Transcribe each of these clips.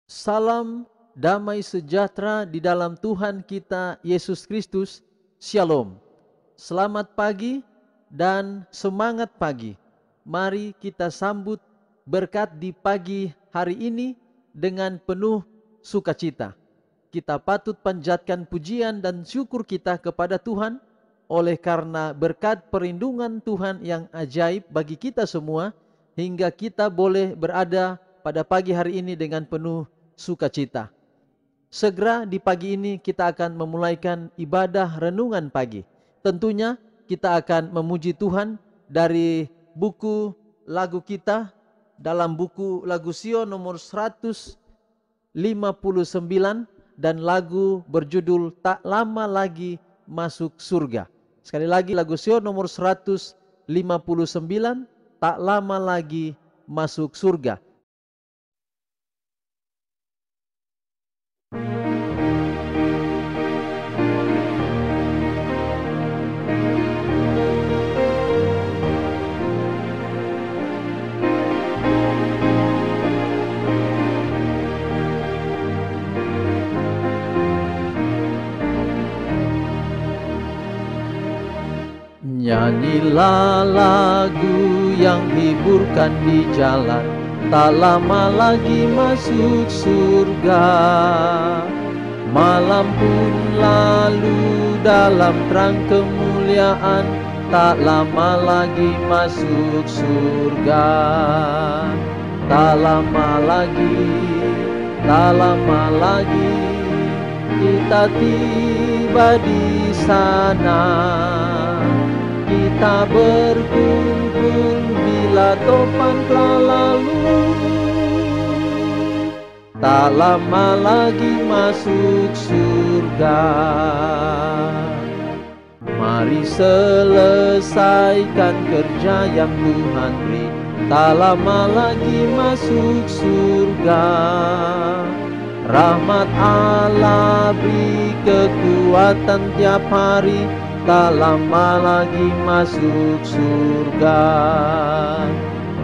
Salam damai sejahtera di dalam Tuhan kita Yesus Kristus. Shalom. Selamat pagi dan semangat pagi. Mari kita sambut berkat di pagi hari ini dengan penuh sukacita. Kita patut panjatkan pujian dan syukur kita kepada Tuhan oleh karena berkat perlindungan Tuhan yang ajaib bagi kita semua, hingga kita boleh berada pada pagi hari ini dengan penuh sukacita. Segera di pagi ini kita akan memulaikan ibadah renungan pagi. Tentunya kita akan memuji Tuhan dari buku lagu kita, dalam buku lagu Sion nomor 159 dan lagu berjudul Tak Lama Lagi Masuk Surga. Sekali lagi, lagu Sion nomor 159, Tak Lama Lagi Masuk Surga. Nyanyilah lagu yang hiburkan di jalan, tak lama lagi masuk surga. Malam pun lalu dalam terang kemuliaan, tak lama lagi masuk surga. Tak lama lagi kita tiba di sana. Kita berkumpul bila topan telah lalu, tak lama lagi masuk surga. Mari selesaikan kerja yang Tuhan beri, tak lama lagi masuk surga. Rahmat Allah beri kekuatan tiap hari, tak lama lagi masuk surga.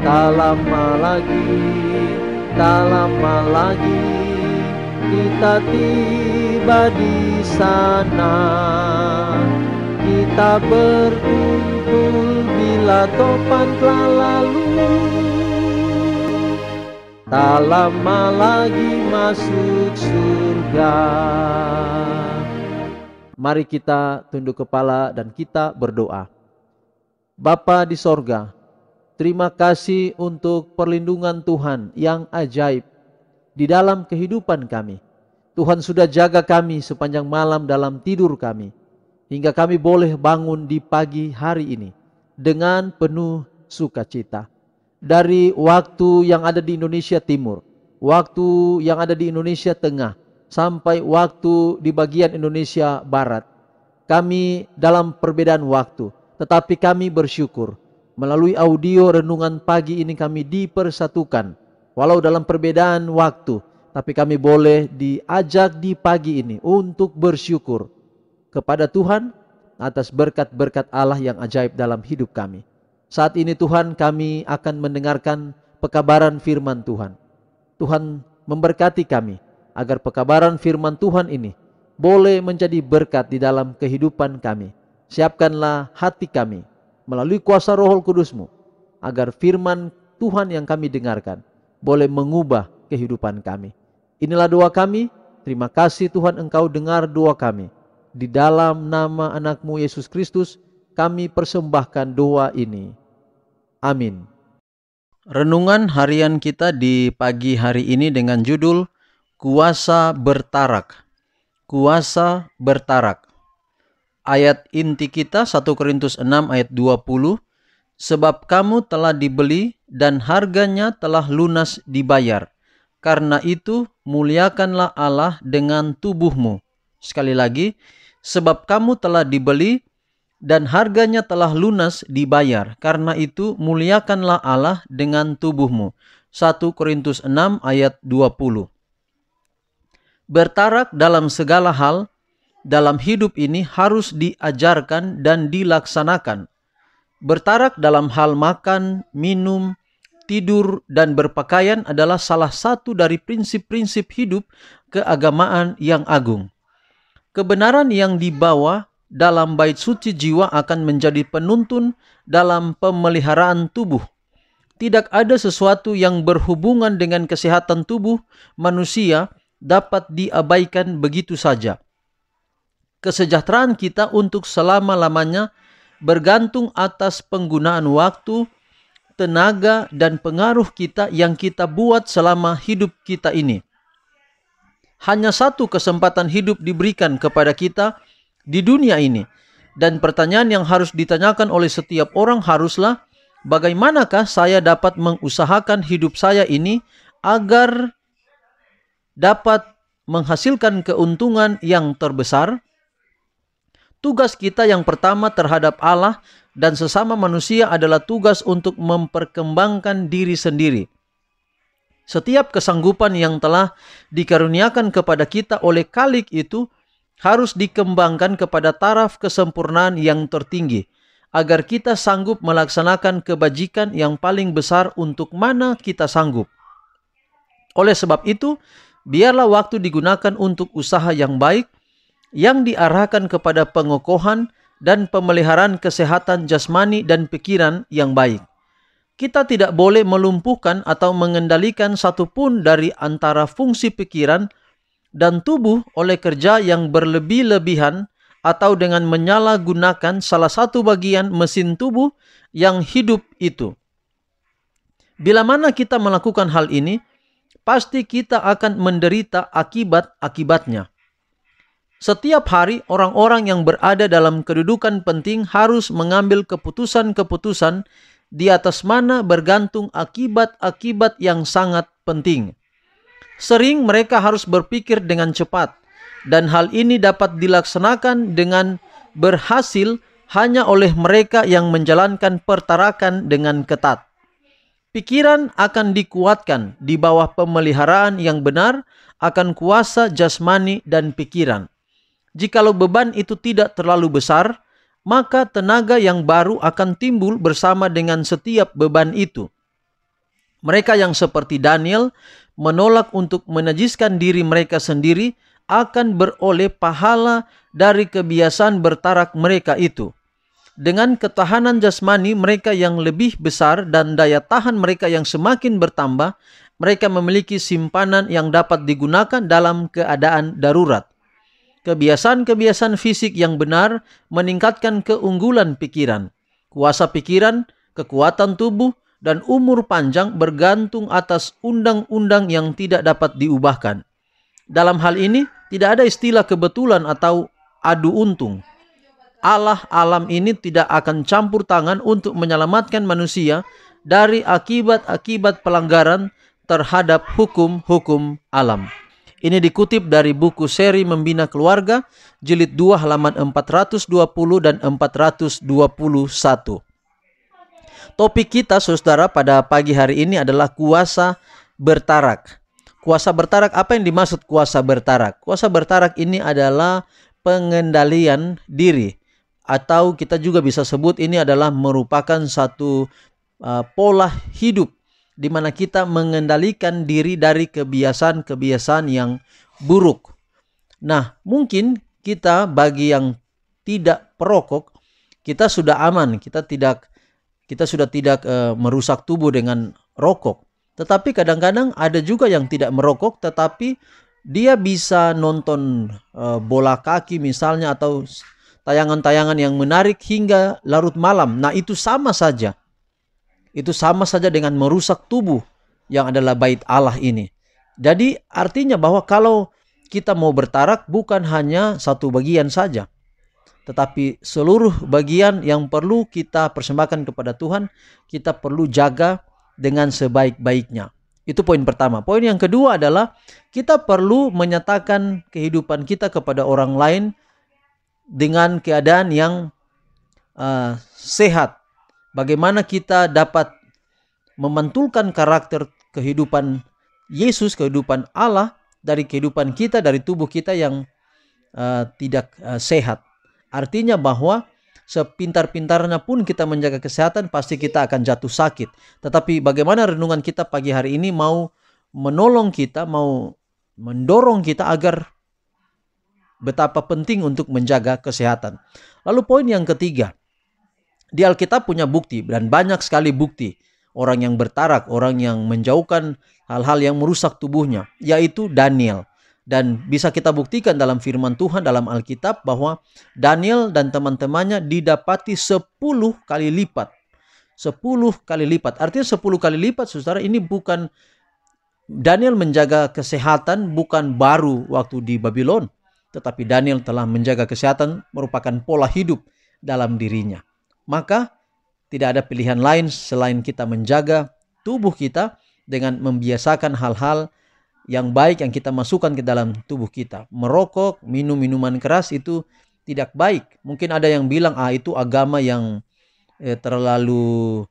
Tak lama lagi kita tiba di sana. Kita berkumpul bila topan telah lalu, tak lama lagi masuk surga. Mari kita tunduk kepala dan kita berdoa. Bapa di sorga, terima kasih untuk perlindungan Tuhan yang ajaib di dalam kehidupan kami. Tuhan sudah jaga kami sepanjang malam dalam tidur kami, hingga kami boleh bangun di pagi hari ini dengan penuh sukacita. Dari waktu yang ada di Indonesia Timur, waktu yang ada di Indonesia Tengah, sampai waktu di bagian Indonesia Barat, kami dalam perbedaan waktu, tetapi kami bersyukur melalui audio renungan pagi ini kami dipersatukan. Walau dalam perbedaan waktu, tapi kami boleh diajak di pagi ini untuk bersyukur kepada Tuhan atas berkat-berkat Allah yang ajaib dalam hidup kami. Saat ini Tuhan, kami akan mendengarkan pekabaran firman Tuhan. Tuhan memberkati kami agar pekabaran firman Tuhan ini boleh menjadi berkat di dalam kehidupan kami. Siapkanlah hati kami melalui kuasa Roh Kudus-Mu, agar firman Tuhan yang kami dengarkan boleh mengubah kehidupan kami. Inilah doa kami. Terima kasih Tuhan, Engkau dengar doa kami. Di dalam nama anak-Mu Yesus Kristus kami persembahkan doa ini. Amin. Renungan harian kita di pagi hari ini dengan judul Kuasa Bertarak. Kuasa Bertarak. Ayat inti kita 1 Korintus 6 ayat 20. Sebab kamu telah dibeli dan harganya telah lunas dibayar. Karena itu muliakanlah Allah dengan tubuhmu. Sekali lagi, sebab kamu telah dibeli dan harganya telah lunas dibayar. Karena itu muliakanlah Allah dengan tubuhmu. 1 Korintus 6 ayat 20. Bertarak dalam segala hal dalam hidup ini harus diajarkan dan dilaksanakan. Bertarak dalam hal makan, minum, tidur, dan berpakaian adalah salah satu dari prinsip-prinsip hidup keagamaan yang agung. Kebenaran yang dibawa dalam bait suci jiwa akan menjadi penuntun dalam pemeliharaan tubuh. Tidak ada sesuatu yang berhubungan dengan kesehatan tubuh manusia dapat diabaikan begitu saja. Kesejahteraan kita untuk selama-lamanya bergantung atas penggunaan waktu, tenaga, dan pengaruh kita yang kita buat selama hidup kita ini. Hanya satu kesempatan hidup diberikan kepada kita di dunia ini. Dan pertanyaan yang harus ditanyakan oleh setiap orang haruslah, bagaimanakah saya dapat mengusahakan hidup saya ini agar dapat menghasilkan keuntungan yang terbesar? Tugas kita yang pertama terhadap Allah dan sesama manusia adalah tugas untuk memperkembangkan diri sendiri. Setiap kesanggupan yang telah dikaruniakan kepada kita oleh Khalik itu harus dikembangkan kepada taraf kesempurnaan yang tertinggi, agar kita sanggup melaksanakan kebajikan yang paling besar untuk mana kita sanggup. Oleh sebab itu, biarlah waktu digunakan untuk usaha yang baik, yang diarahkan kepada pengokohan dan pemeliharaan kesehatan jasmani dan pikiran yang baik. Kita tidak boleh melumpuhkan atau mengendalikan satupun dari antara fungsi pikiran dan tubuh oleh kerja yang berlebih-lebihan atau dengan menyalahgunakan salah satu bagian mesin tubuh yang hidup itu. Bila mana kita melakukan hal ini, pasti kita akan menderita akibat-akibatnya. Setiap hari, orang-orang yang berada dalam kedudukan penting harus mengambil keputusan-keputusan di atas mana bergantung akibat-akibat yang sangat penting. Sering mereka harus berpikir dengan cepat, dan hal ini dapat dilaksanakan dengan berhasil hanya oleh mereka yang menjalankan pertarakan dengan ketat. Pikiran akan dikuatkan di bawah pemeliharaan yang benar akan kuasa jasmani dan pikiran. Jikalau beban itu tidak terlalu besar, maka tenaga yang baru akan timbul bersama dengan setiap beban itu. Mereka yang seperti Daniel menolak untuk menajiskan diri mereka sendiri akan beroleh pahala dari kebiasaan bertarak mereka itu. Dengan ketahanan jasmani mereka yang lebih besar dan daya tahan mereka yang semakin bertambah, mereka memiliki simpanan yang dapat digunakan dalam keadaan darurat. Kebiasaan-kebiasaan fisik yang benar meningkatkan keunggulan pikiran. Kuasa pikiran, kekuatan tubuh, dan umur panjang bergantung atas undang-undang yang tidak dapat diubahkan. Dalam hal ini, tidak ada istilah kebetulan atau adu untung. Allah alam ini tidak akan campur tangan untuk menyelamatkan manusia dari akibat-akibat pelanggaran terhadap hukum-hukum alam. Ini dikutip dari buku Seri Membina Keluarga, jilid 2 halaman 420 dan 421. Topik kita, saudara, pada pagi hari ini adalah kuasa bertarak. Kuasa bertarak, apa yang dimaksud kuasa bertarak? Kuasa bertarak ini adalah pengendalian diri, atau kita juga bisa sebut ini adalah merupakan satu pola hidup di mana kita mengendalikan diri dari kebiasaan-kebiasaan yang buruk. Nah, mungkin kita bagi yang tidak perokok, kita sudah aman, kita sudah tidak merusak tubuh dengan rokok. Tetapi kadang-kadang ada juga yang tidak merokok, tetapi dia bisa nonton bola kaki misalnya, atau tayangan-tayangan yang menarik hingga larut malam. Nah, itu sama saja. Itu sama saja dengan merusak tubuh yang adalah bait Allah ini. Jadi artinya bahwa kalau kita mau bertarak, bukan hanya satu bagian saja, tetapi seluruh bagian yang perlu kita persembahkan kepada Tuhan, kita perlu jaga dengan sebaik-baiknya. Itu poin pertama. Poin yang kedua adalah kita perlu menyatakan kehidupan kita kepada orang lain dengan keadaan yang sehat. Bagaimana kita dapat memantulkan karakter kehidupan Yesus, kehidupan Allah dari kehidupan kita, dari tubuh kita yang tidak sehat. Artinya bahwa sepintar-pintarnya pun kita menjaga kesehatan, pasti kita akan jatuh sakit. Tetapi bagaimana renungan kita pagi hari ini mau menolong kita, mau mendorong kita agar betapa penting untuk menjaga kesehatan. Lalu poin yang ketiga, di Alkitab punya bukti, dan banyak sekali bukti orang yang bertarak, orang yang menjauhkan hal-hal yang merusak tubuhnya, yaitu Daniel. Dan bisa kita buktikan dalam firman Tuhan dalam Alkitab bahwa Daniel dan teman-temannya didapati 10 kali lipat. 10 kali lipat. Artinya 10 kali lipat, saudara, ini bukan Daniel menjaga kesehatan bukan baru waktu di Babylon, tetapi Daniel telah menjaga kesehatan merupakan pola hidup dalam dirinya. Maka tidak ada pilihan lain selain kita menjaga tubuh kita dengan membiasakan hal-hal yang baik yang kita masukkan ke dalam tubuh kita. Merokok, minum minuman keras itu tidak baik. Mungkin ada yang bilang, itu agama yang terlalu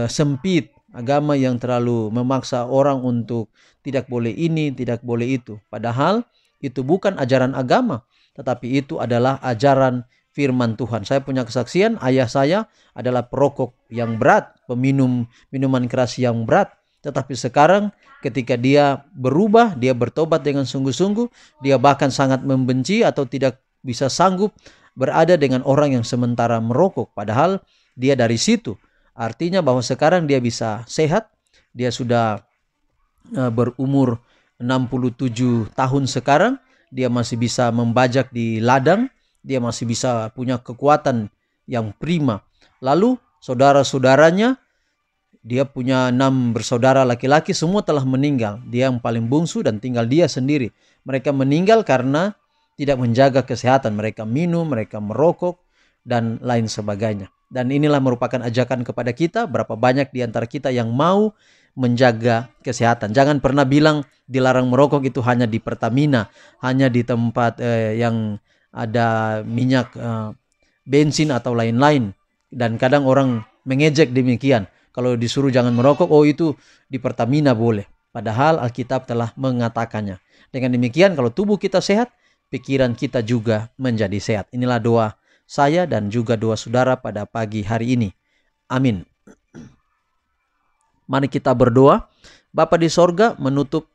sempit, agama yang terlalu memaksa orang untuk tidak boleh ini, tidak boleh itu. Padahal itu bukan ajaran agama, tetapi itu adalah ajaran firman Tuhan. Saya punya kesaksian, ayah saya adalah perokok yang berat, peminum minuman keras yang berat. Tetapi sekarang ketika dia berubah, dia bertobat dengan sungguh-sungguh, dia bahkan sangat membenci atau tidak bisa sanggup berada dengan orang yang sementara merokok. Padahal dia dari situ. Artinya bahwa sekarang dia bisa sehat, dia sudah berumur 67 tahun sekarang, dia masih bisa membajak di ladang, dia masih bisa punya kekuatan yang prima. Lalu saudara-saudaranya, dia punya 6 bersaudara laki-laki, semua telah meninggal. Dia yang paling bungsu dan tinggal dia sendiri. Mereka meninggal karena tidak menjaga kesehatan. Mereka minum, mereka merokok, dan lain sebagainya. Dan inilah merupakan ajakan kepada kita, berapa banyak di antara kita yang mau menjaga kesehatan. Jangan pernah bilang dilarang merokok itu hanya di Pertamina, hanya di tempat yang ada minyak bensin atau lain-lain. Dan kadang orang mengejek demikian. Kalau disuruh jangan merokok, itu di Pertamina boleh. Padahal Alkitab telah mengatakannya. Dengan demikian, kalau tubuh kita sehat, pikiran kita juga menjadi sehat. Inilah doa saya dan juga doa saudara pada pagi hari ini. Amin. Mari kita berdoa. Bapa di sorga, menutup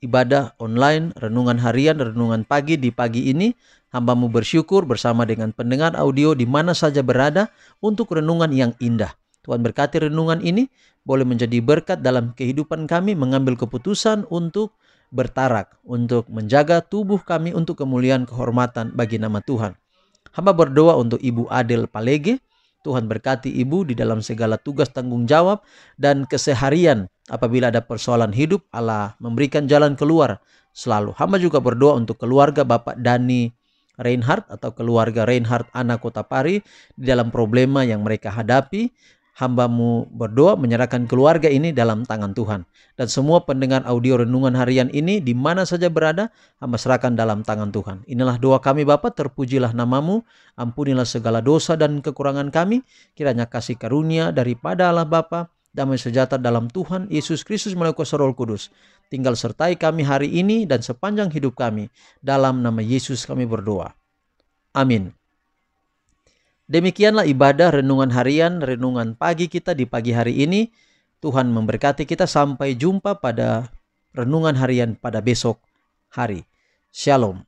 ibadah online, renungan harian, renungan pagi di pagi ini, hamba-Mu bersyukur bersama dengan pendengar audio di mana saja berada untuk renungan yang indah. Tuhan berkati renungan ini boleh menjadi berkat dalam kehidupan kami, mengambil keputusan untuk bertarak, untuk menjaga tubuh kami untuk kemuliaan kehormatan bagi nama Tuhan. Hamba berdoa untuk Ibu Adel Palege. Tuhan berkati Ibu di dalam segala tugas tanggung jawab dan keseharian. Apabila ada persoalan hidup, Allah memberikan jalan keluar selalu. Hamba juga berdoa untuk keluarga Bapak Dani Reinhardt atau keluarga Reinhardt anak Kota Pari di dalam problema yang mereka hadapi. Hamba-Mu berdoa menyerahkan keluarga ini dalam tangan Tuhan. Dan semua pendengar audio renungan harian ini di mana saja berada, hamba serahkan dalam tangan Tuhan. Inilah doa kami Bapa, terpujilah nama-Mu, ampunilah segala dosa dan kekurangan kami. Kiranya kasih karunia daripada Allah Bapa, damai sejahtera dalam Tuhan Yesus Kristus melalui kuasa Roh Kudus tinggal sertai kami hari ini dan sepanjang hidup kami. Dalam nama Yesus kami berdoa. Amin. Demikianlah ibadah renungan harian, renungan pagi kita di pagi hari ini. Tuhan memberkati kita, sampai jumpa pada renungan harian pada besok hari. Shalom.